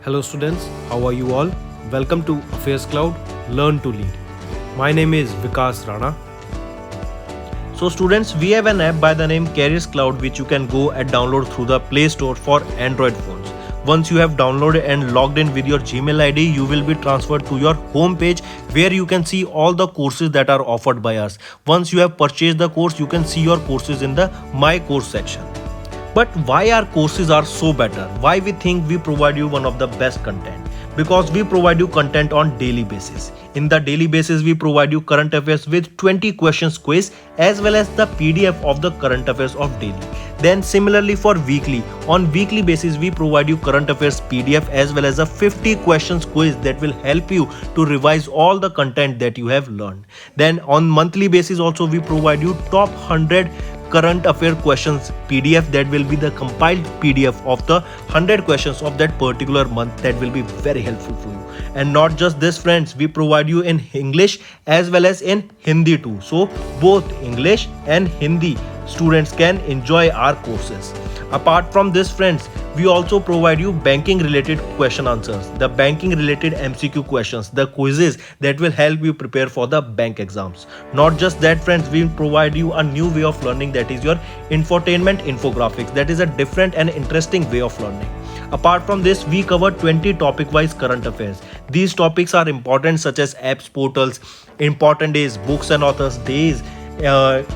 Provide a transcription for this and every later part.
Hello students, how are you all? Welcome to Affairscloud, Learn to Lead. My name is Vikas Rana. So students, we have an app by the name Cloud which you can go and download through the Play Store for Android phones. Once you have downloaded and logged in with your Gmail ID, you will be transferred to your home page where you can see all the courses that are offered by us. Once you have purchased the course, you can see your courses in the My Course section. But why our courses are so better? Why we think we provide you one of the best content? Because we provide you content on daily basis. In the daily basis, we provide you current affairs with 20 questions quiz as well as the PDF of the current affairs of daily. Then similarly for weekly, on weekly basis we provide you current affairs PDF as well as a 50 questions quiz that will help you to revise all the content that you have learned. Then on monthly basis also we provide you top 100 current affair questions PDF that will be the compiled PDF of the 100 questions of that particular month that will be very helpful for you. And not just this friends, we provide you in English as well as in Hindi too. So both English and Hindi students can enjoy our courses. Apart from this friends, we also provide you banking related question answers, the banking related MCQ questions, the quizzes that will help you prepare for the bank exams. Not just that friends, we provide you a new way of learning, that is your infotainment infographics. That is a different and interesting way of learning. Apart from this, we cover 20 topic wise current affairs. These topics are important such as apps, portals, important days, books and authors days,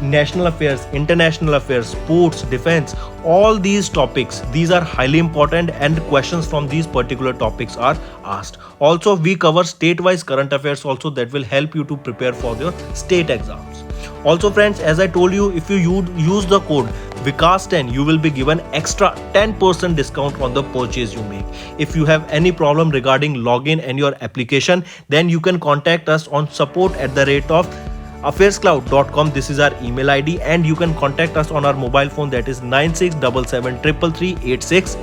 national affairs, international affairs, sports, defense, all these topics, these are highly important and questions from these particular topics are asked. Also we cover state-wise current affairs also that will help you to prepare for your state exams. Also friends, as I told you, if you use the code Vikas10, you will be given extra 10% discount on the purchase you make. If you have any problem regarding login and your application, then you can contact us on support@affairscloud.com. This is our email ID and you can contact us on our mobile phone, that is 9677333386.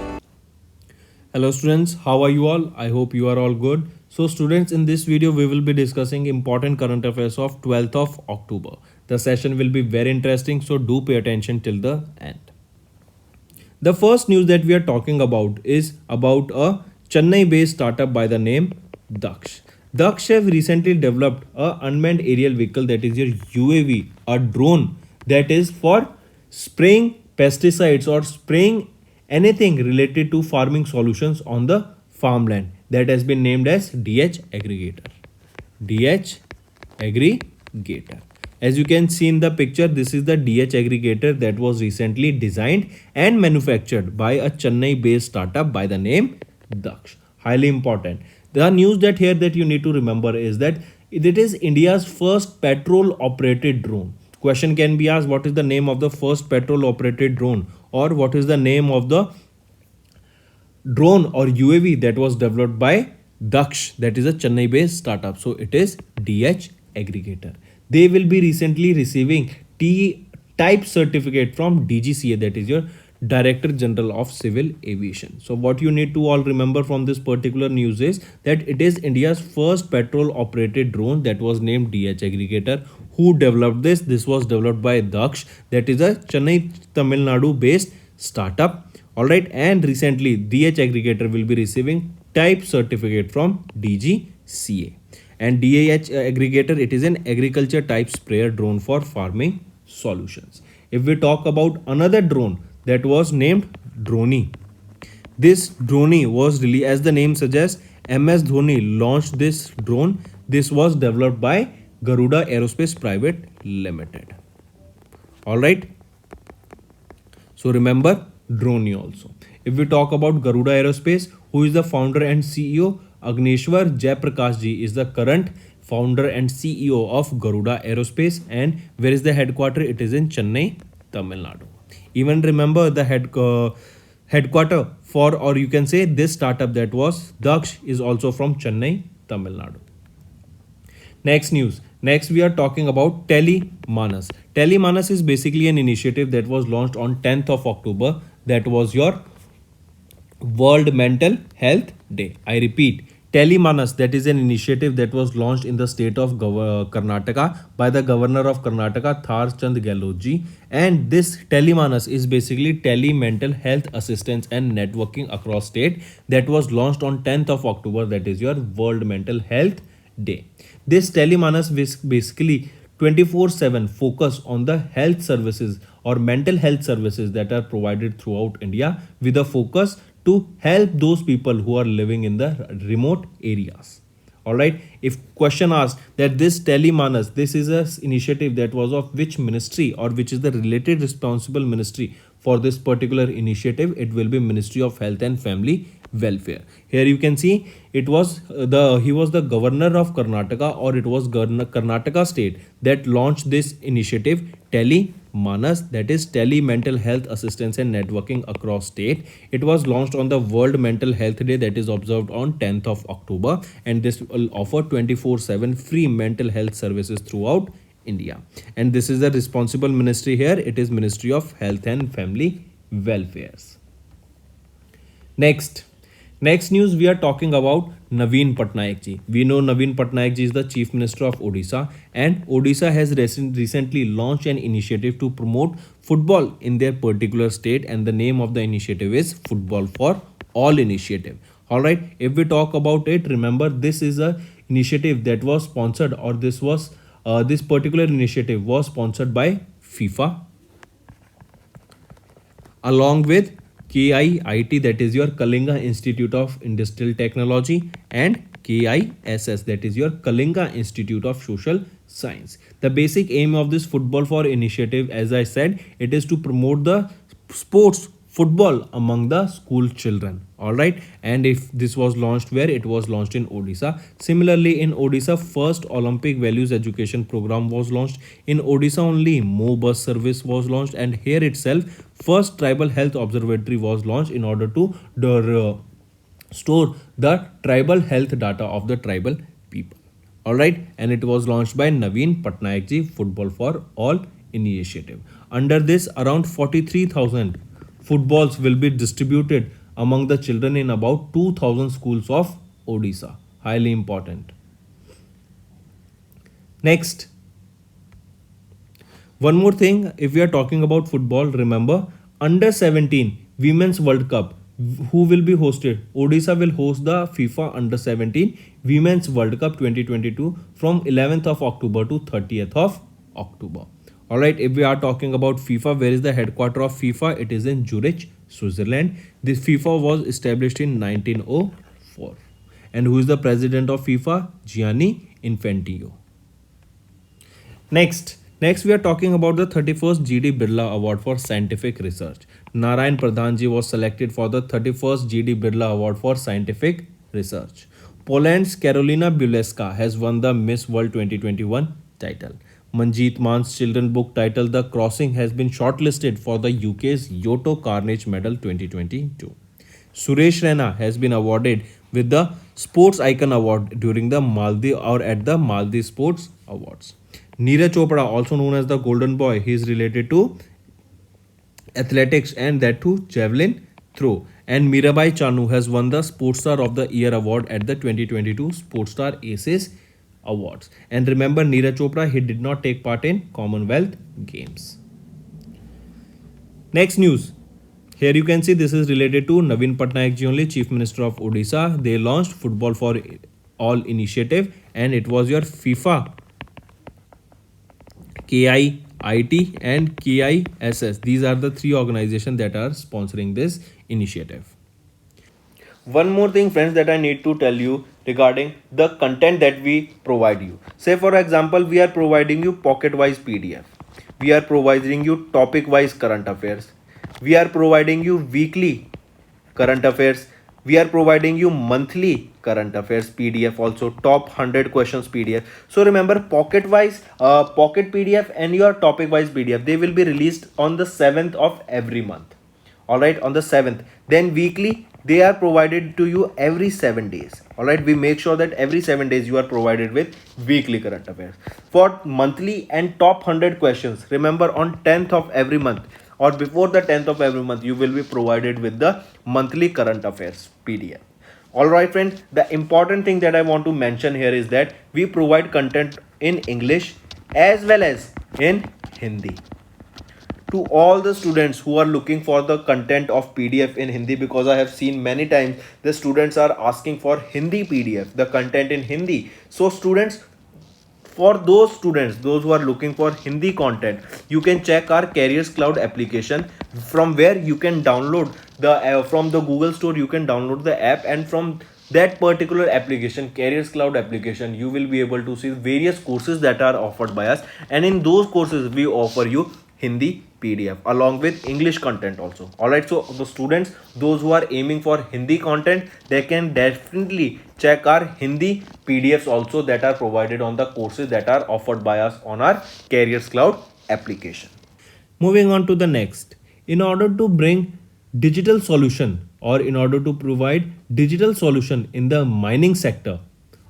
Hello students, how are you all? I hope you are all good. So students, in this video we will be discussing important current affairs of 12th of October. The session will be very interesting, so do pay attention till the end. The first news that we are talking about is about a Chennai based startup by the name Daksh. Daksh have recently developed a unmanned aerial vehicle, that is your UAV, a drone that is for spraying pesticides or spraying anything related to farming solutions on the farmland, that has been named as DH Aggregator. DH Aggregator. As you can see in the picture, this is the DH Aggregator that was recently designed and manufactured by a Chennai based startup by the name Daksh. Highly important. The news that here that you need to remember is that it is India's first petrol operated drone. Question can be asked, what is the name of the first petrol operated drone, or what is the name of the drone or UAV that was developed by Daksh, that is a Chennai based startup. So it is DH Aggregator. They will be recently receiving T type certificate from DGCA, that is your Director General of Civil Aviation. So what you need to all remember from this particular news is that it is India's first petrol operated drone that was named DH Aggregator. Who developed this? This was developed by Daksh, that is a Chennai, Tamil Nadu based startup. Alright, and recently DH Aggregator will be receiving type certificate from DGCA. And DH Aggregator, it is an agriculture type sprayer drone for farming solutions. If we talk about another drone that was named Droni. This Droni was really, as the name suggests, MS Dhoni launched this drone. This was developed by Garuda Aerospace Private Limited. Alright. So remember Droni also. If we talk about Garuda Aerospace, who is the founder and CEO? Agneshwar Jaiprakash ji is the current founder and CEO of Garuda Aerospace. And where is the headquarter? It is in Chennai, Tamil Nadu. Even remember the headquarter for, or you can say this startup that was Daksh, is also from Chennai, Tamil Nadu. Next news. Next we are talking about Telemanas. Telemanas is basically an initiative that was launched on 10th of October. That was your World Mental Health Day. I repeat, Telemanas, that is an initiative that was launched in the state of Karnataka by the governor of Karnataka, Thar Chand Gehlot ji. And this Telemanas is basically tele mental health assistance and networking across state that was launched on 10th of October, that is your World Mental Health Day. This Telemanas basically 24/7 focus on the health services or mental health services that are provided throughout India with a focus to help those people who are living in the remote areas. All right, if question asked that this Telemanas, this is a initiative that was of which ministry or which is the related responsible ministry for this particular initiative, it will be Ministry of Health and Family Welfare. Here you can see it was he was the governor of Karnataka, or it was Karnataka state that launched this initiative Telemanas, that is tele mental health assistance and networking across state. It was launched on the World Mental Health Day that is observed on 10th of October, and this will offer 24/7 free mental health services throughout India. And this is the responsible ministry here, it is Ministry of Health and Family Welfares. Next news, we are talking about Naveen Patnaik ji. We know Naveen Patnaik ji is the Chief Minister of Odisha, and Odisha has recently launched an initiative to promote football in their particular state, and the name of the initiative is Football for All initiative. All right, if we talk about it, remember this is a initiative that was sponsored, or this particular initiative was sponsored by FIFA along with KIIT, that is your Kalinga Institute of Industrial Technology, and KISS, that is your Kalinga Institute of Social Science. The basic aim of this Football for initiative, as I said, it is to promote the sports football among the school children. All right, and if this was launched where, it was launched in Odisha. Similarly, in Odisha, first Olympic values education program was launched. In Odisha only, Mo bus service was launched, and here itself first tribal health observatory was launched in order to store the tribal health data of the tribal people. All right, and it was launched by Naveen Patnaik ji, Football for All initiative. Under this, around 43,000 footballs will be distributed among the children in about 2,000 schools of Odisha. Highly important. Next, one more thing, if we are talking about football, remember under 17 Women's World Cup, who will be hosted? Odisha will host the FIFA Under 17 Women's World Cup 2022 from 11th of October to 30th of October. All right, if we are talking about FIFA, where is the headquarter of FIFA? It is in Zurich, Switzerland. This FIFA was established in 1904. And who is the president of FIFA? Gianni Infantino. Next we are talking about the 31st GD Birla Award for Scientific Research. Narayan Pradhan ji was selected for the 31st GD Birla Award for Scientific Research. Poland's Karolina Buleska has won the Miss World 2021 title. Manjeet Man's children book titled The Crossing has been shortlisted for the UK's Yoto Carnage Medal 2022. Suresh Raina has been awarded with the Sports Icon Award during the at the Maldives Sports Awards. Neeraj Chopra, also known as the Golden Boy, he is related to athletics, and that too javelin throw. And Mirabai Chanu has won the Sportstar of the Year award at the 2022 Sportstar Aces Awards. And remember, Neeraj Chopra, he did not take part in Commonwealth Games. Next news. Here you can see this is related to Naveen Patnaik ji only, Chief Minister of Odisha. They launched Football for All initiative, and it was your FIFA, KIIT and KISS. These are the three organizations that are sponsoring this initiative. One more thing, friends, that I need to tell you regarding the content that we provide you. Say for example, we are providing you pocket wise PDF. We are providing you topic wise current affairs. We are providing you weekly current affairs. We are providing you monthly current affairs PDF, also top 100 questions PDF. So remember, pocket wise pocket PDF and your topic wise PDF, they will be released on the 7th of every month. All right, on the 7th. Then weekly, they are provided to you every 7 days. All right, we make sure that every 7 days you are provided with weekly current affairs. For monthly and top 100 questions, remember on 10th of every month or before the 10th of every month, you will be provided with the monthly current affairs PDF. All right, friends, the important thing that I want to mention here is that we provide content in English as well as in Hindi to all the students who are looking for the content of PDF in Hindi, because I have seen many times the students are asking for Hindi PDF, the content in Hindi. So students, for those students, those who are looking for Hindi content, you can check our Careers Cloud application, from where you can download the from the Google Store. You can download the app, and from that particular application, Careers Cloud application, you will be able to see various courses that are offered by us, and in those courses we offer you Hindi PDF along with English content also. Alright, so the students, those who are aiming for Hindi content, they can definitely check our Hindi PDFs also that are provided on the courses that are offered by us on our Careers Cloud application. Moving on to the next. In order to bring digital solution, or in order to provide digital solution in the mining sector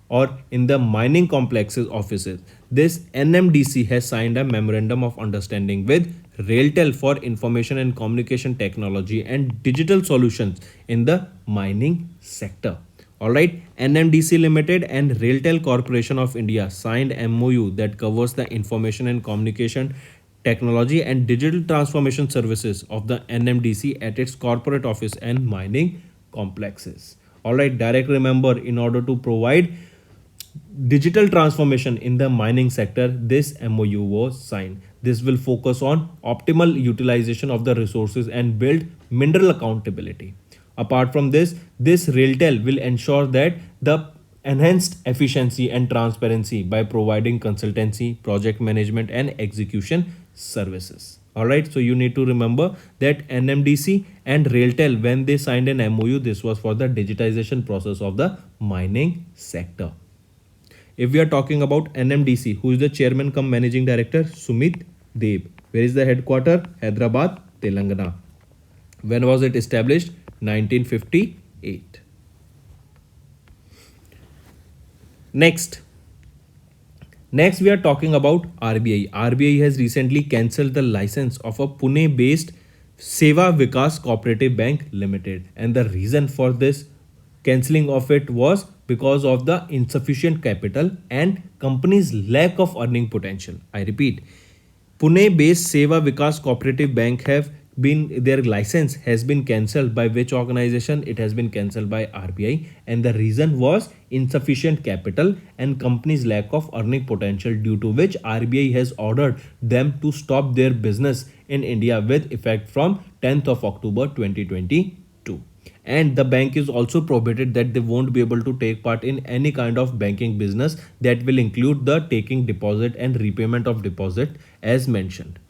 or in the mining complexes offices, this NMDC has signed a memorandum of understanding with Railtel for information and communication technology and digital solutions in the mining sector. Alright, NMDC Limited and Railtel Corporation of India signed MOU that covers the information and communication technology and digital transformation services of the NMDC at its corporate office and mining complexes. Alright, direct remember, in order to provide digital transformation in the mining sector, this MOU was signed. This will focus on optimal utilization of the resources and build mineral accountability. Apart from this Railtel will ensure that the enhanced efficiency and transparency by providing consultancy, project management and execution services. Alright, so you need to remember that NMDC and Railtel, when they signed an MOU, this was for the digitization process of the mining sector. If we are talking about NMDC, who is the chairman cum managing director? Sumit Deb. Where is the headquarter? Hyderabad, Telangana. When was it established? 1958. Next we are talking about RBI. RBI has recently cancelled the license of a Pune-based Seva Vikas Cooperative Bank Limited, and the reason for this cancelling of it was because of the insufficient capital and company's lack of earning potential. I repeat, Pune-based Seva Vikas Cooperative Bank have been, their license has been cancelled. By which organization? It has been cancelled by RBI, and the reason was insufficient capital and company's lack of earning potential, due to which RBI has ordered them to stop their business in India with effect from 10th of October 2022. And the bank is also prohibited that they won't be able to take part in any kind of banking business that will include the taking deposit and repayment of deposit as mentioned.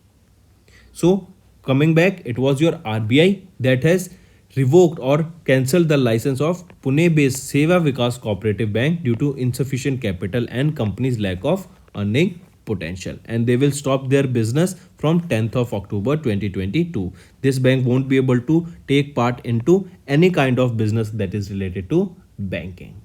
So coming back, it was your RBI that has revoked or cancelled the license of Pune-based Seva Vikas Cooperative Bank due to insufficient capital and company's lack of earning potential, and they will stop their business from 10th of October 2022. This bank won't be able to take part into any kind of business that is related to banking.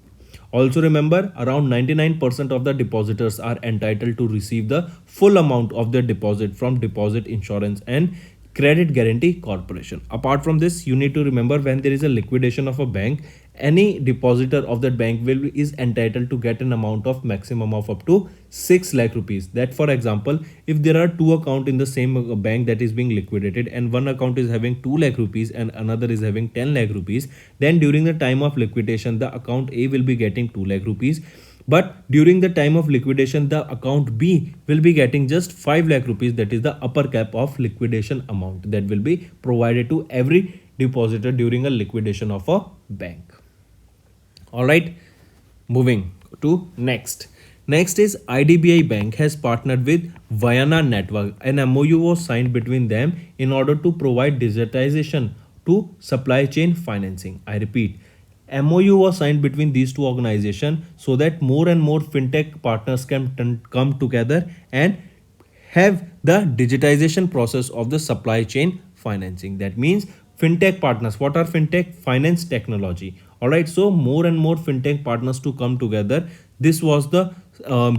Also remember, around 99% of the depositors are entitled to receive the full amount of their deposit from Deposit Insurance and Credit Guarantee Corporation. Apart from this, you need to remember, when there is a liquidation of a bank, any depositor of that bank is entitled to get an amount of maximum of up to 6 lakh rupees. That, for example, if there are two accounts in the same bank that is being liquidated, and one account is having 2 lakh rupees and another is having 10 lakh rupees, then during the time of liquidation, the account A will be getting 2 lakh rupees. But during the time of liquidation, the account B will be getting just 5 lakh rupees. That is the upper cap of liquidation amount that will be provided to every depositor during a liquidation of a bank. Alright, moving to next. Next is IDBI Bank has partnered with Vayana Network. An MOU was signed between them in order to provide digitization to supply chain financing. I repeat, MOU was signed between these two organizations so that more and more fintech partners can come together and have the digitization process of the supply chain financing. That means fintech partners. What are fintech? Finance technology. Alright, so more and more fintech partners to come together This was the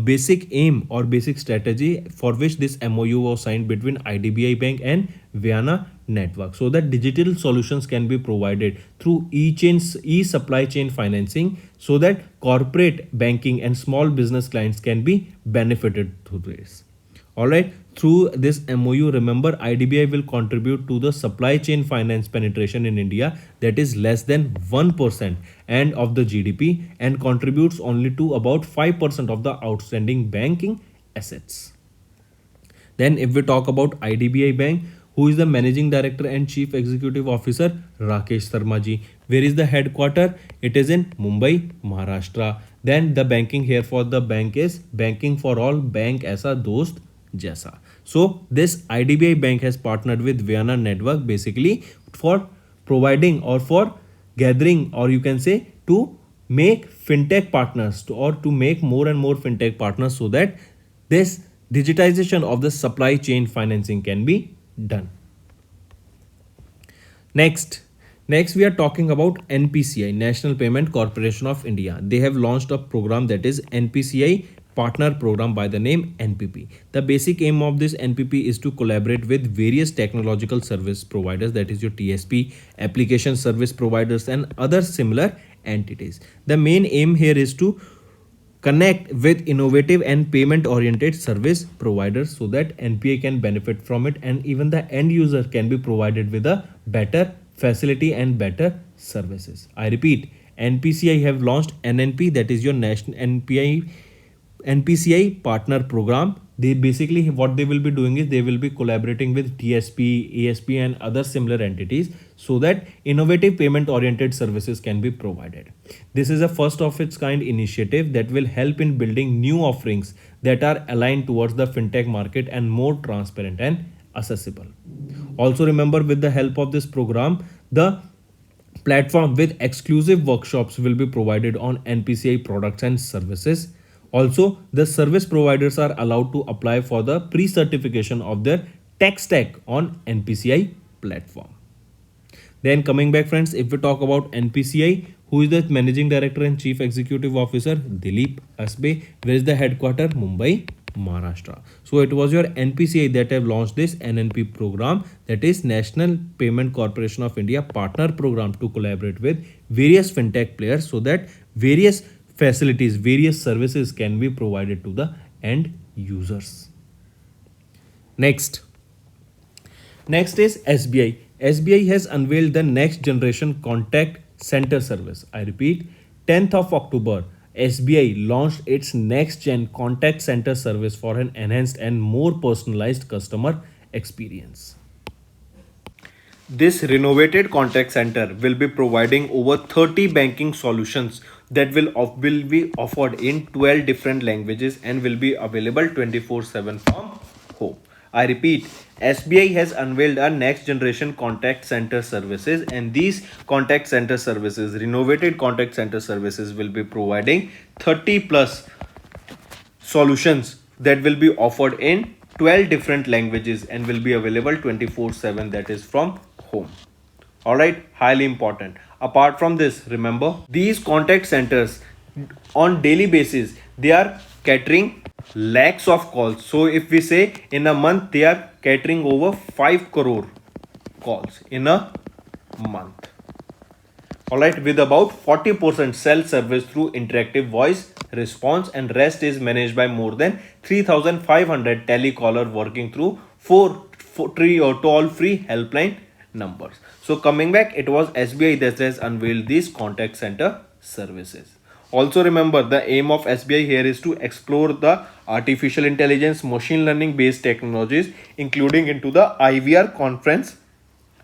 basic aim or basic strategy for which this MOU was signed between IDBI Bank and Vienna Network, so that digital solutions can be provided through e-supply chain financing, so that corporate banking and small business clients can be benefited through this. All right. Through this MOU, remember IDBI will contribute to the supply chain finance penetration in India that is less than 1% and of the GDP, and contributes only to about 5% of the outstanding banking assets. Then, if we talk about IDBI Bank, who is the Managing Director and Chief Executive Officer? Rakesh Sharma ji. Where is the headquarter? It is in Mumbai, Maharashtra. Then the banking here for the bank is banking for all, bank aisa dost jaisa. So this IDBI Bank has partnered with Vienna Network basically for providing or for gathering, or you can say to make fintech partners or to make more and more fintech partners, so that this digitization of the supply chain financing can be done. Next we are talking about Npci, National Payment Corporation of India. They have launched a program that is Npci partner program by the name NPP. The basic aim of this NPP is to collaborate with various technological service providers, that is your TSP, application service providers and other similar entities. The main aim here is to connect with innovative and payment oriented service providers, so that NPI can benefit from it, and even the end user can be provided with a better facility and better services. I repeat, NPCI have launched NNP, that is your national NPCI partner program. They basically, what they will be doing is they will be collaborating with TSP, ASP and other similar entities, so that innovative payment oriented services can be provided. This is a first of its kind initiative that will help in building new offerings that are aligned towards the fintech market and more transparent and accessible. Also remember, with the help of this program, the platform with exclusive workshops will be provided on NPCI products and services. Also, the service providers are allowed to apply for the pre-certification of their tech stack on Npci platform. Then coming back friends, if we talk about Npci, who is the Managing Director and Chief Executive Officer? Dilip Asbe. Where is the headquarter? Mumbai, Maharashtra. So it was your Npci that have launched this NNP program, that is National Payment Corporation of India partner program, to collaborate with various fintech players, so that various facilities, various services can be provided to the end users. Next is SBI. SBI has unveiled the next generation contact center service. I repeat, 10th of October, SBI launched its next gen contact center service for an enhanced and more personalized customer experience. This renovated contact center will be providing over 30 banking solutions that will be offered in 12 different languages and will be available 24/7 from home. I repeat, SBI has unveiled a next generation contact center services, and these contact center services, renovated contact center services, will be providing 30 plus solutions that will be offered in 12 different languages and will be available 24/7, that is from home. All right, highly important. Apart from this, remember, these contact centers on daily basis, they are catering lakhs of calls. So if we say in a month, they are catering over 5 crore calls in a month. All right, with about 40% self-service through interactive voice response, and rest is managed by more than 3,500 telecaller working through four toll-free helpline numbers. So coming back, it was SBI that has unveiled these contact center services. Also remember, the aim of SBI here is to explore the artificial intelligence, machine learning based technologies, including into the IVR conference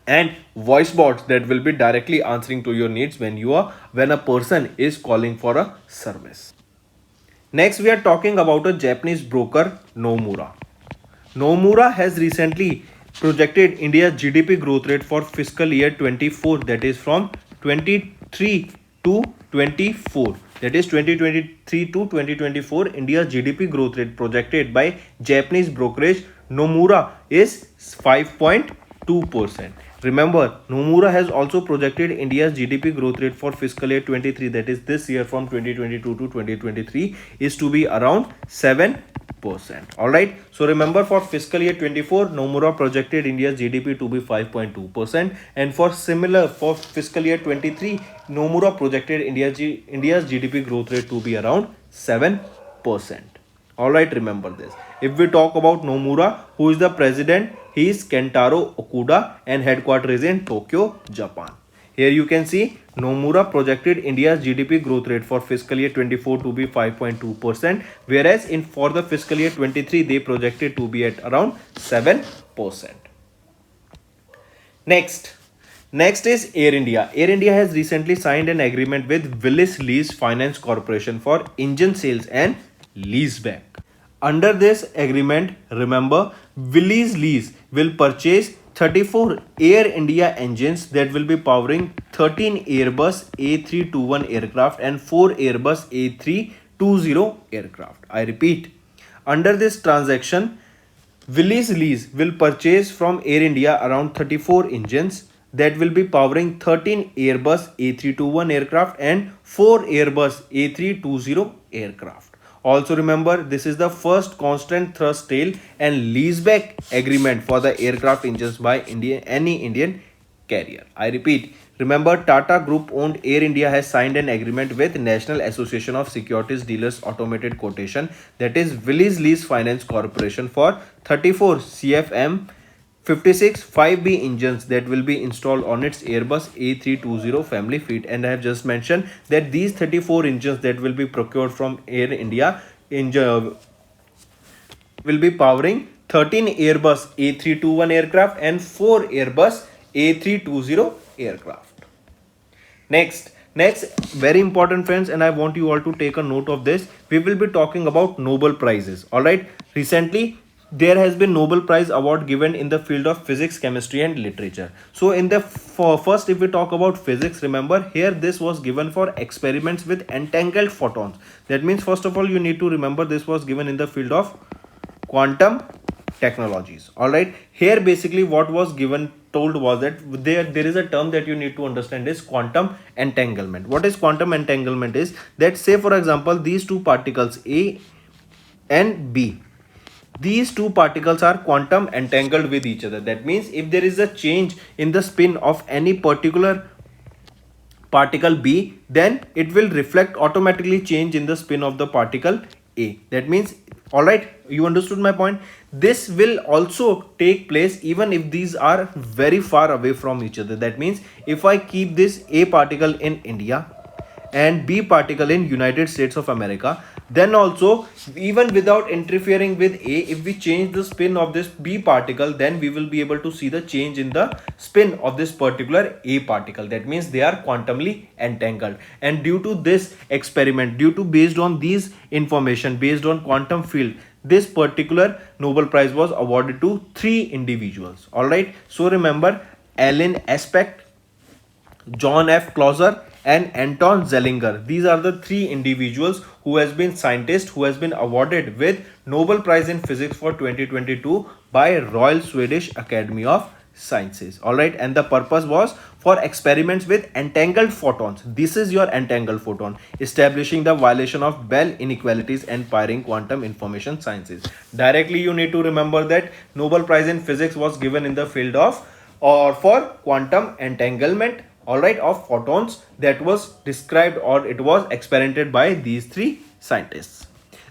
and voice bots that will be directly answering to your needs when a person is calling for a service. Next, we are talking about a Japanese broker, Nomura. Nomura has recently projected India's GDP growth rate for fiscal year 24, that is from 23 to 24. That is 2023 to 2024. India's GDP growth rate projected by Japanese brokerage Nomura is 5.2%. Remember, Nomura has also projected India's GDP growth rate for fiscal year 23, that is this year from 2022 to 2023, is to be around 7%. Alright, so remember for fiscal year 24, Nomura projected India's GDP to be 5.2%, and for fiscal year 23, Nomura projected India's GDP growth rate to be around 7%. Alright, remember this. If we talk about Nomura, who is the president, he is Kentaro Okuda and headquarters is in Tokyo, Japan. Here you can see Nomura projected India's GDP growth rate for fiscal year 24 to be 5.2%, whereas for the fiscal year 23 they projected to be at around 7%. Next is Air India. Air India has recently signed an agreement with Willis Lease Finance Corporation for engine sales and leaseback. Under this agreement, remember, Willis Lease will purchase 34 Air India engines that will be powering 13 Airbus A321 aircraft and 4 Airbus A320 aircraft. I repeat, under this transaction, Willis Lease will purchase from Air India around 34 engines that will be powering 13 Airbus A321 aircraft and 4 Airbus A320 aircraft. Also remember, this is the first constant thrust tail and leaseback agreement for the aircraft engines by any Indian carrier. I repeat, remember, Tata Group owned Air India has signed an agreement with National Association of Securities Dealers Automated Quotation, that is Willis Lease Finance Corporation, for 34 CFM 56 5B engines that will be installed on its Airbus A320 family fleet. And I have just mentioned that these 34 engines that will be procured from Air India will be powering 13 Airbus A321 aircraft and 4 Airbus A320 aircraft. Next, very important friends, and I want you all to take a note of this. We will be talking about Nobel Prizes. Alright, recently there has been Nobel Prize award given in the field of physics, chemistry and literature. So in the first, if we talk about physics, remember here this was given for experiments with entangled photons. That means first of all you need to remember this was given in the field of quantum technologies. Alright, here basically what was told was that there is a term that you need to understand is quantum entanglement. What is quantum entanglement is that, say for example, these two particles A and B, these two particles are quantum entangled with each other. That means if there is a change in the spin of any particular particle B, then it will reflect automatically change in the spin of the particle A. That means, alright, you understood my point. This will also take place even if these are very far away from each other. That means if I keep this A particle in India and B particle in United States of America, then also even without interfering with A, if we change the spin of this B particle, then we will be able to see the change in the spin of this particular A particle. That means they are quantumly entangled. And due to this experiment, based on these information, based on quantum field, this particular Nobel Prize was awarded to 3 individuals. Alright, so remember, Alan Aspect, John F. Clauser and Anton Zellinger. These are the 3 individuals who has been scientists who has been awarded with Nobel Prize in Physics for 2022 by Royal Swedish Academy of Sciences. Alright, and the purpose was for experiments with entangled photons. This is your entangled photon, establishing the violation of Bell inequalities and pairing quantum information sciences. Directly you need to remember that Nobel Prize in Physics was given in the field of or for quantum entanglement, alright, of photons, that was described or it was experimented by these 3 scientists.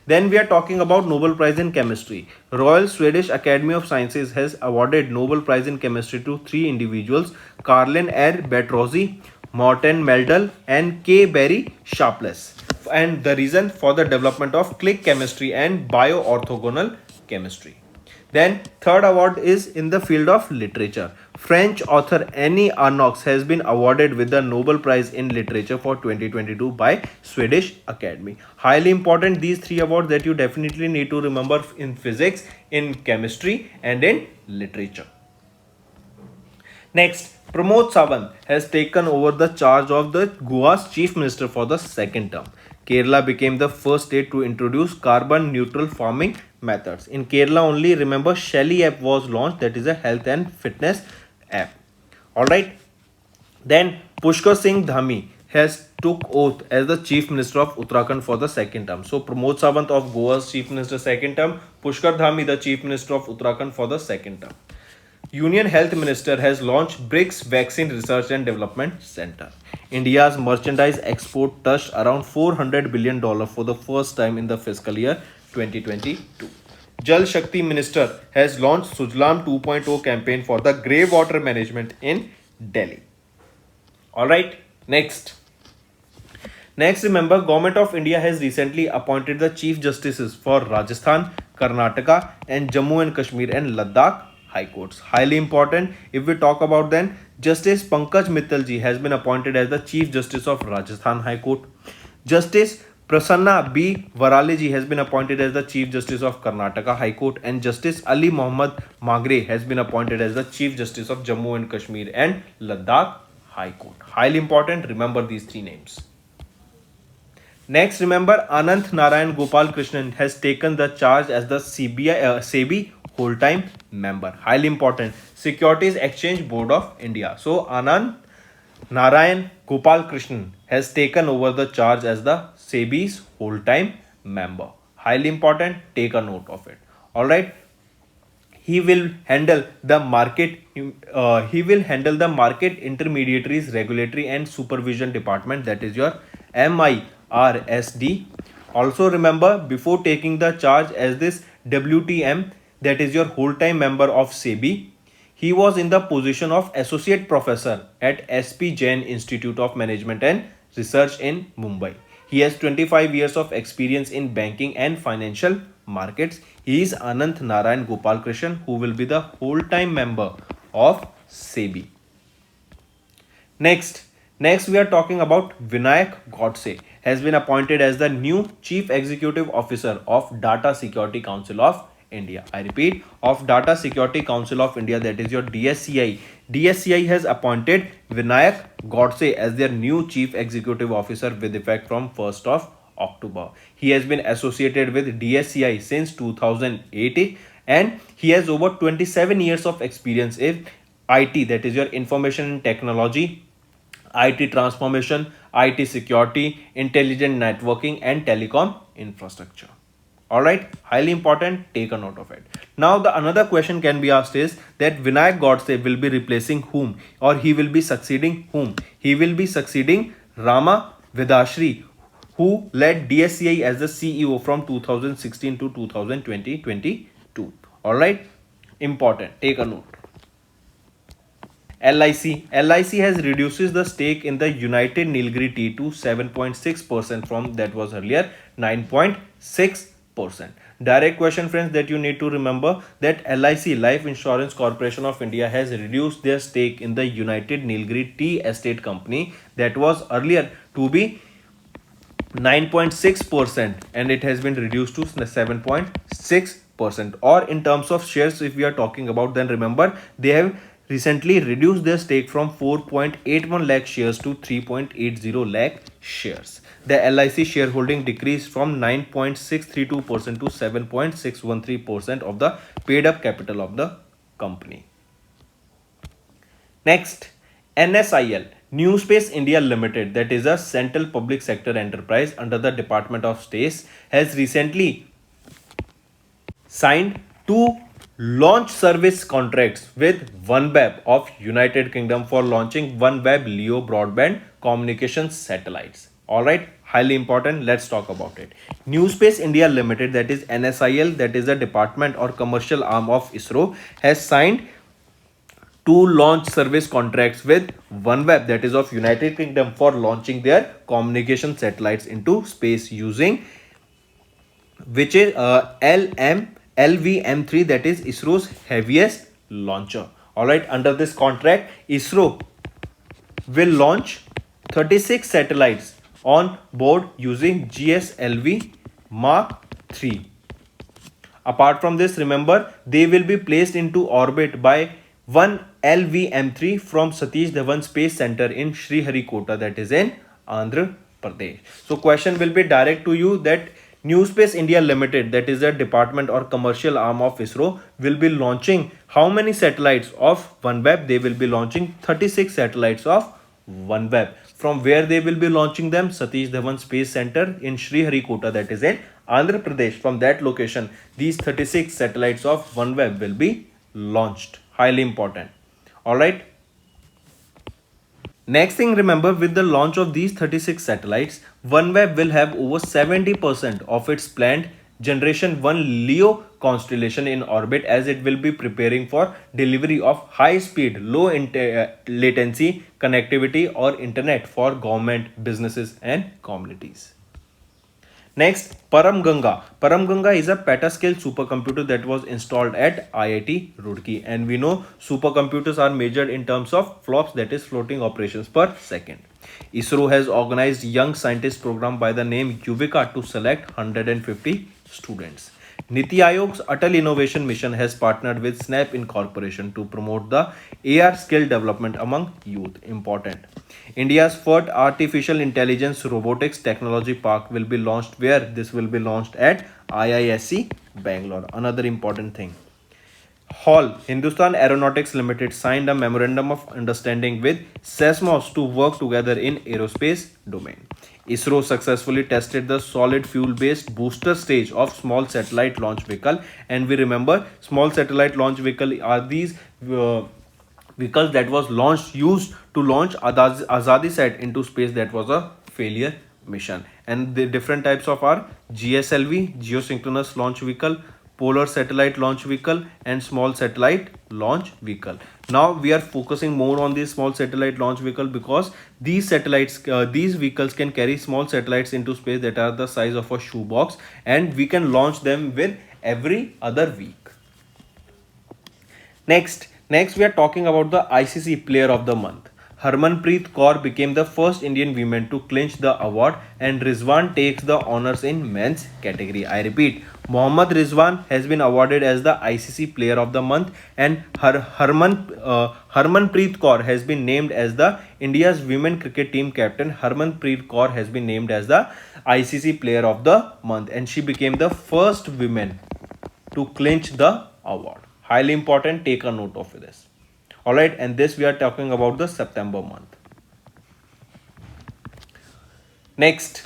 Then we are talking about Nobel Prize in Chemistry. Royal Swedish Academy of Sciences has awarded Nobel Prize in Chemistry to 3 individuals, Karlin R. Bertrozzi, Morten Meldal and K. Barry Sharpless. And the reason for the development of click chemistry and bioorthogonal chemistry. Then third award is in the field of literature. French author Annie Arnoux has been awarded with the Nobel Prize in Literature for 2022 by Swedish Academy. Highly important, these 3 awards that you definitely need to remember in physics, in chemistry and in literature. Next, Pramod Sawant has taken over the charge of the Goa's chief minister for the 2nd term. Kerala became the first state to introduce carbon neutral farming methods. In Kerala only, remember, Shelly app was launched, that is a health and fitness app. All right. Then Pushkar Singh Dhami has took oath as the Chief Minister of Uttarakhand for the second term. So Pramod Sawant of Goa's Chief Minister second term, Pushkar Dhami the Chief Minister of Uttarakhand for the second term. Union Health Minister has launched BRICS Vaccine Research and Development Center. India's merchandise export touched around $400 billion for the first time in the fiscal year 2022. Jal Shakti Minister has launched Sujlam 2.0 campaign for the grey water management in Delhi. Alright, next. Next, remember, Government of India has recently appointed the Chief Justices for Rajasthan, Karnataka and Jammu and Kashmir and Ladakh High Courts. Highly important. If we talk about then, Justice Pankaj Mittal ji has been appointed as the Chief Justice of Rajasthan High Court. Justice Prasanna B. Varale ji has been appointed as the Chief Justice of Karnataka High Court, and Justice Ali Mohammad Magre has been appointed as the Chief Justice of Jammu and Kashmir and Ladakh High Court. Highly important. Remember these three names. Next, remember, Ananth Narayan Gopal Krishnan has taken the charge as the SEBI whole-time member. Highly important. Securities Exchange Board of India. So, Ananth Narayan Gopal Krishnan has taken over the charge as the SEBI's whole-time member. Highly important. Take a note of it. All right. He will handle the market. Intermediaries Regulatory and Supervision Department. That is your MIRSD. Also remember, before taking the charge as this WTM, that is your whole-time member of SEBI, he was in the position of Associate Professor at SP Jain Institute of Management and Research in Mumbai. He has 25 years of experience in banking and financial markets. He is Ananth Narayan Gopal Krishnan, who will be the whole-time member of SEBI. Next we are talking about Vinayak Godse has been appointed as the new Chief Executive Officer of Data Security Council of India. I repeat, of Data Security Council of India, that is your DSCI. DSCI has appointed Vinayak Godse as their new Chief Executive Officer with effect from 1st of October. He has been associated with DSCI since 2008 and he has over 27 years of experience in IT, that is your Information and Technology, IT transformation, IT security, intelligent networking and telecom infrastructure. Alright, highly important, take a note of it. Now the another question can be asked is that Vinayak Godse will be replacing whom, or he will be succeeding whom? He will be succeeding Rama Vedashri, who led DSCI as the CEO from 2016 to 2022. Alright, important, take a note. LIC has reduces the stake in the United Nilgiri Tea to 7.6% from that was earlier 9.6%. Direct question, friends, that you need to remember that LIC, Life Insurance Corporation of India, has reduced their stake in the United Nilgiri Tea Estate Company that was earlier to be 9.6% and it has been reduced to 7.6%. Or in terms of shares, if we are talking about, then remember they have recently reduced their stake from 4.81 lakh shares to 3.80 lakh shares. The LIC shareholding decreased from 9.632% to 7.613% of the paid up capital of the company. Next, NSIL, New Space India Limited, that is a central public sector enterprise under the Department of State, has recently signed two launch service contracts with OneWeb of United Kingdom for launching OneWeb LEO broadband communications satellites. Alright, highly important, let's talk about it. New Space India Limited, that is NSIL, that is a department or commercial arm of ISRO, has signed two launch service contracts with OneWeb, that is of United Kingdom, for launching their communication satellites into space using which is LVM3, that is ISRO's heaviest launcher. Alright, under this contract, ISRO will launch 36 satellites on board using GSLV Mark III. Apart from this, remember, they will be placed into orbit by one LVM3 from Satish Dhawan Space Center in Sriharikota, that is in Andhra Pradesh. So question will be direct to you that New Space India Limited, that is a department or commercial arm of ISRO, will be launching how many satellites of OneWeb? They will be launching 36 satellites of OneWeb. From where they will be launching them? Satish Dhawan Space Center in Sriharikota, that is in Andhra Pradesh. From that location, these 36 satellites of OneWeb will be launched. Highly important. Alright. Next thing, remember, with the launch of these 36 satellites, OneWeb will have over 70% of its planned Generation 1 LEO constellation in orbit, as it will be preparing for delivery of high speed, low latency connectivity or internet for government, businesses and communities. Next, Param Ganga. Param Ganga is a petascale supercomputer that was installed at IIT Roorkee, and we know supercomputers are measured in terms of flops, that is floating operations per second. ISRO has organized young scientist program by the name Yuvika to select 150 students. Niti Aayog's Atal Innovation Mission has partnered with Snap Incorporation to promote the AR skill development among youth. Important. India's first artificial intelligence robotics technology park will be launched where? This will be launched at IISc Bangalore. Another important thing. HAL, Hindustan Aeronautics Limited, signed a memorandum of understanding with Seismos to work together in aerospace domain. ISRO successfully tested the solid fuel-based booster stage of small satellite launch vehicle, and we remember small satellite launch vehicle are these vehicles that was used to launch Azadi Sat into space. That was a failure mission, and the different types of are GSLV, geosynchronous launch vehicle, polar satellite launch vehicle and small satellite launch vehicle. Now we are focusing more on these small satellite launch vehicle because these vehicles can carry small satellites into space that are the size of a shoebox, and we can launch them with every other week. Next we are talking about the ICC Player of the Month. Harmanpreet Kaur became the first Indian woman to clinch the award, and Rizwan takes the honors in men's category. I repeat, Mohammad Rizwan has been awarded as the ICC Player of the Month, and Harmanpreet Kaur has been named as the India's women cricket team captain. Harmanpreet Kaur has been named as the ICC Player of the Month, and she became the first woman to clinch the award. Highly important, take a note of this. Alright, and this we are talking about the September month. Next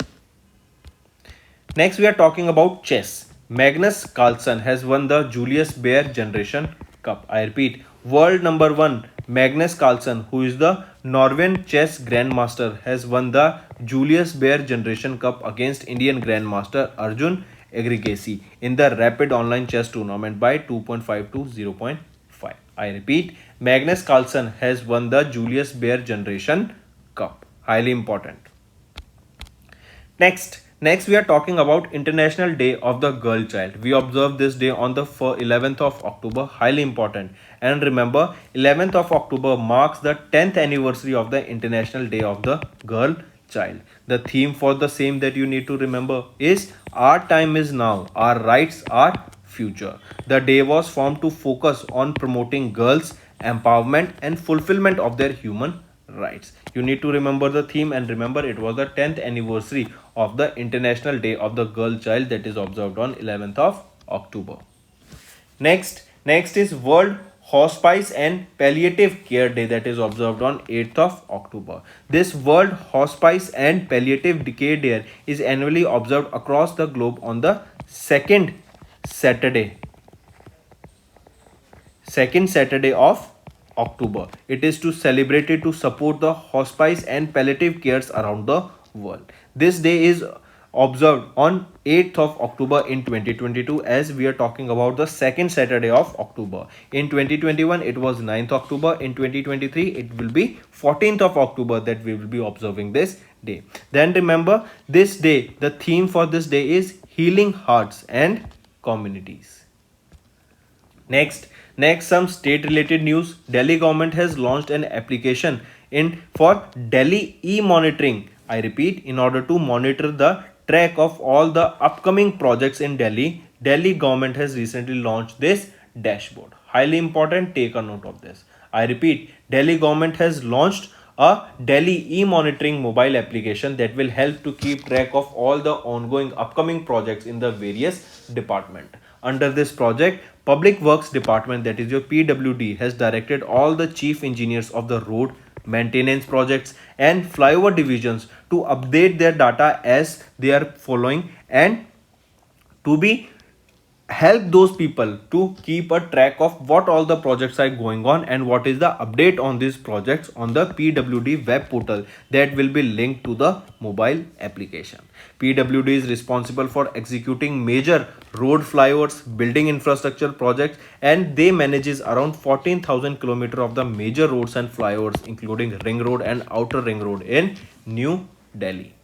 we are talking about chess. Magnus Carlsen has won the Julius Baer Generation Cup. I repeat, world number 1 Magnus Carlsen, who is the Norwegian chess grandmaster, has won the Julius Baer Generation Cup against Indian grandmaster Arjun Agassi in the rapid online chess tournament by 2.5 to 0.5. I repeat, Magnus Carlsen has won the Julius Baer Generation Cup. Highly important. Next we are talking about International Day of the Girl Child. We observe this day on the 11th of October. Highly important. And remember, 11th of October marks the 10th anniversary of the International Day of the Girl Child. The theme for the same that you need to remember is our time is now, our rights are future. The day was formed to focus on promoting girls' empowerment and fulfillment of their human rights. You need to remember the theme, and remember it was the 10th anniversary of the International Day of the Girl Child that is observed on 11th of October. Next is World Hospice and Palliative Care Day that is observed on 8th of October. This World Hospice and Palliative Care Day is annually observed across the globe on the second Saturday of October. It is to celebrate it to support the hospice and palliative cares around the world. This day is observed on 8th of October in 2022, as we are talking about the second Saturday of October. In 2021 it was 9th October. In 2023 it will be 14th of October that we will be observing this day. Then remember, this day, the theme for this day is healing hearts and communities. Next some state related news. Delhi government has launched an application for Delhi e-monitoring. I repeat, in order to monitor the track of all the upcoming projects in Delhi, Delhi government has recently launched this dashboard. Highly important, take a note of this. I repeat, Delhi government has launched a Delhi e-monitoring mobile application that will help to keep track of all the ongoing upcoming projects in the various department. Under this project, Public Works Department, that is your PWD, has directed all the chief engineers of the road, maintenance projects and flyover divisions to update their data as they are following, and to be help those people to keep a track of what all the projects are going on and what is the update on these projects on the PWD web portal that will be linked to the mobile application. PWD is responsible for executing major road, flyovers, building infrastructure projects, and they manages around 14,000 kilometers of the major roads and flyovers including ring road and outer ring road in New Delhi.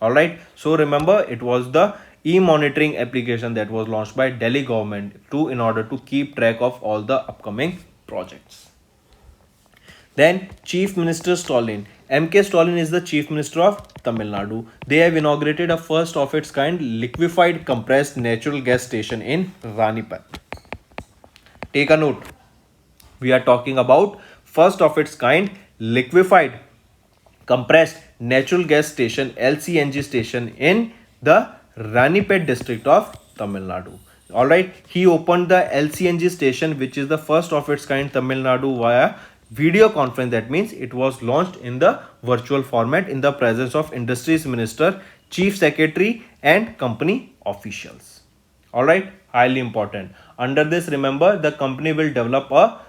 All right, so remember, it was the e-monitoring application that was launched by Delhi government to in order to keep track of all the upcoming projects. Then Chief Minister Stalin. MK Stalin is the Chief Minister of Tamil Nadu. They have inaugurated a first of its kind liquefied compressed natural gas station in Ranipet. Take a note. We are talking about first of its kind liquefied compressed natural gas station LCNG station in the Ranipet district of Tamil Nadu. Alright, he opened the LCNG station, which is the first of its kind Tamil Nadu, via video conference. That means it was launched in the virtual format in the presence of Industries Minister, Chief Secretary and company officials. Alright, highly important. Under this, remember, the company will develop a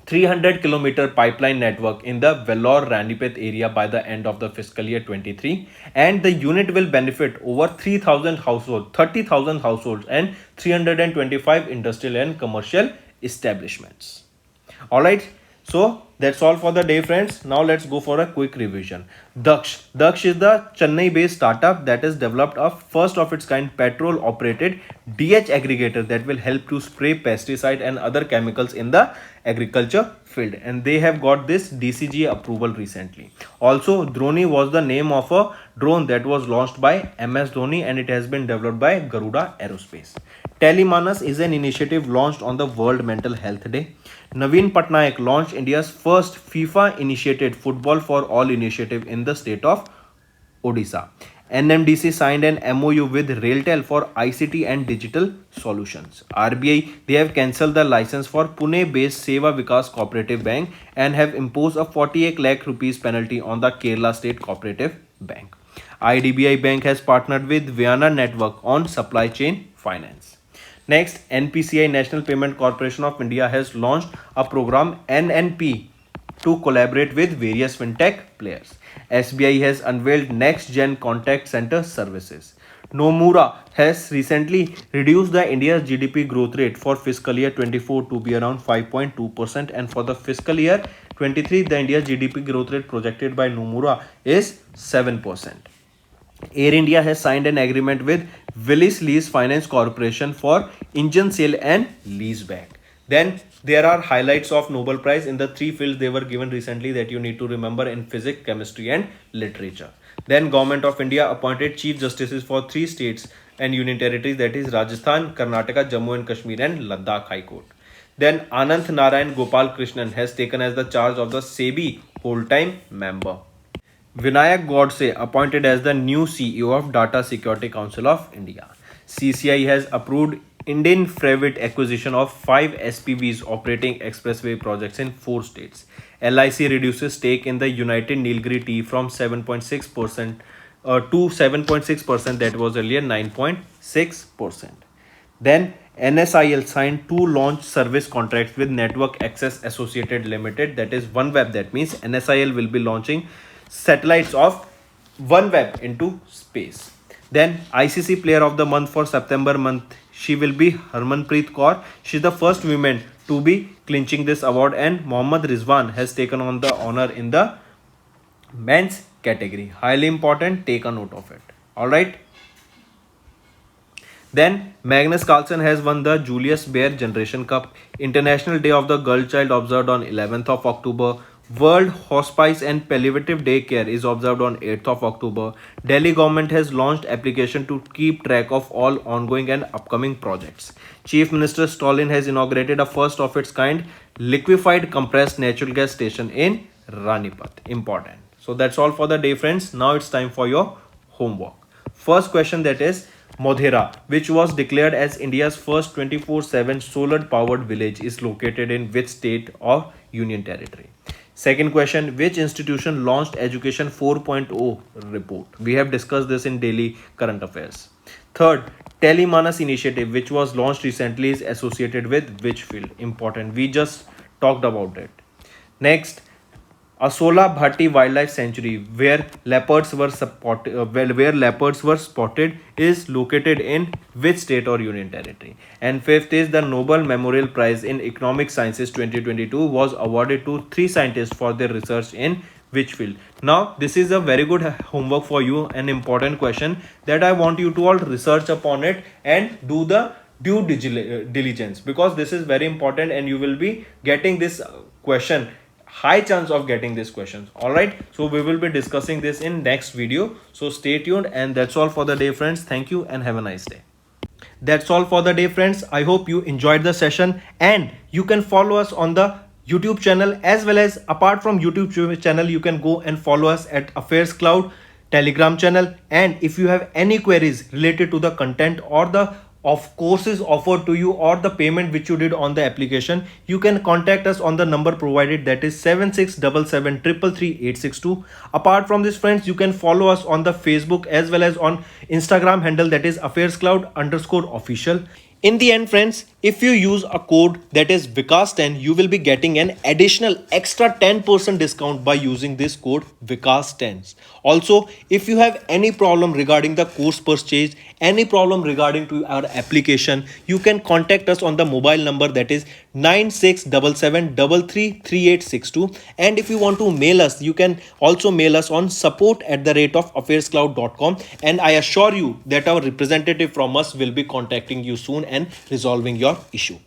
300-kilometer pipeline network in the Vellore-Ranipet area by the end of the fiscal year 23, and the unit will benefit over 3,000 households, 30,000 households and 325 industrial and commercial establishments. Alright, so that's all for the day, friends. Now let's go for a quick revision. Daksh is the Chennai-based startup that has developed a first of its kind petrol-operated DH aggregator that will help to spray pesticide and other chemicals in the agriculture field, and they have got this DCG approval recently. Also, Droni was the name of a drone that was launched by MS Dhoni, and it has been developed by Garuda Aerospace. Telemanas is an initiative launched on the World Mental Health Day. Naveen Patnaik launched India's first FIFA-initiated Football for All initiative in the state of Odisha. NMDC signed an MOU with Railtel for ICT and digital solutions. RBI, they have cancelled the license for Pune-based Seva Vikas Cooperative Bank and have imposed a 48 lakh rupees penalty on the Kerala State Cooperative Bank. IDBI Bank has partnered with Vienna Network on supply chain finance. Next, Npci, National Payment Corporation of India, has launched a program NNP to collaborate with various fintech players. SBI has unveiled next-gen contact center services. Nomura has recently reduced the India's GDP growth rate for fiscal year 24 to be around 5.2%, and for the fiscal year 23, the India's GDP growth rate projected by Nomura is 7%. Air India has signed an agreement with Willis Lease Finance Corporation for engine sale and leaseback. Then there are highlights of Nobel Prize in the three fields they were given recently that you need to remember in physics, chemistry and literature. Then Government of India appointed Chief Justices for 3 states and union territories, that is Rajasthan, Karnataka, Jammu and Kashmir and Ladakh High Court. Then Ananth Narayan Gopal Krishnan has taken as the charge of the SEBI whole-time member. Vinayak Godse appointed as the new CEO of Data Security Council of India. CCI has approved Indian private acquisition of 5 SPVs operating expressway projects in 4 states. LIC reduces stake in the United Nilgiri Tea from 7.6% to 7.6%, that was earlier 9.6%. Then NSIL signed 2 launch service contracts with Network Access Associated Limited, that is OneWeb. That means NSIL will be launching satellites of OneWeb into space. Then ICC Player of the Month for September month, she will be Harmanpreet Kaur. She is the first woman to be clinching this award, and Mohammad Rizwan has taken on the honor in the men's category. Highly important, take a note of it. Alright. Then Magnus Carlsen has won the Julius Baer Generation Cup. International Day of the Girl Child observed on 11th of October. World Hospice and Palliative Day Care is observed on 8th of October. Delhi government has launched application to keep track of all ongoing and upcoming projects. Chief Minister Stalin has inaugurated a first of its kind liquefied compressed natural gas station in Ranipat. Important. So that's all for the day, friends. Now it's time for your homework. First question, that is Modhera, which was declared as India's first 24/7 solar powered village, is located in which state or union territory? Second question, which institution launched Education 4.0 report? We have discussed this in daily current affairs. Third, Telemanas initiative, which was launched recently, is associated with which field? Important. We just talked about it. Next, Asola Bhatti Wildlife Sanctuary, where leopards were spotted, is located in which state or union territory? And fifth is the Nobel Memorial Prize in Economic Sciences 2022 was awarded to three scientists for their research in which field? Now, this is a very good homework for you, an important question that I want you to all research upon it and do the due diligence, because this is very important and you will be getting this question, high chance of getting these questions. All right, so we will be discussing this in next video, so stay tuned. And that's all for the day, friends. Thank you and have a nice day. That's all for the day, friends. I hope you enjoyed the session, and you can follow us on the YouTube channel, as well as apart from YouTube channel, you can go and follow us at Affairscloud Telegram channel. And if you have any queries related to the content or the of courses offered to you or the payment which you did on the application, you can contact us on the number provided, that is 7677333862. Apart from this, friends, you can follow us on the Facebook as well as on Instagram handle, that is Affairscloud_official. In the end, friends, if you use a code that is Vikas10, you will be getting an additional extra 10% discount by using this code Vikas10. Also, if you have any problem regarding the course purchase, any problem regarding to our application, you can contact us on the mobile number, that is 9677333862. And if you want to mail us, you can also mail us on support@affairscloud.com, and I assure you that our representative from us will be contacting you soon and resolving your issue.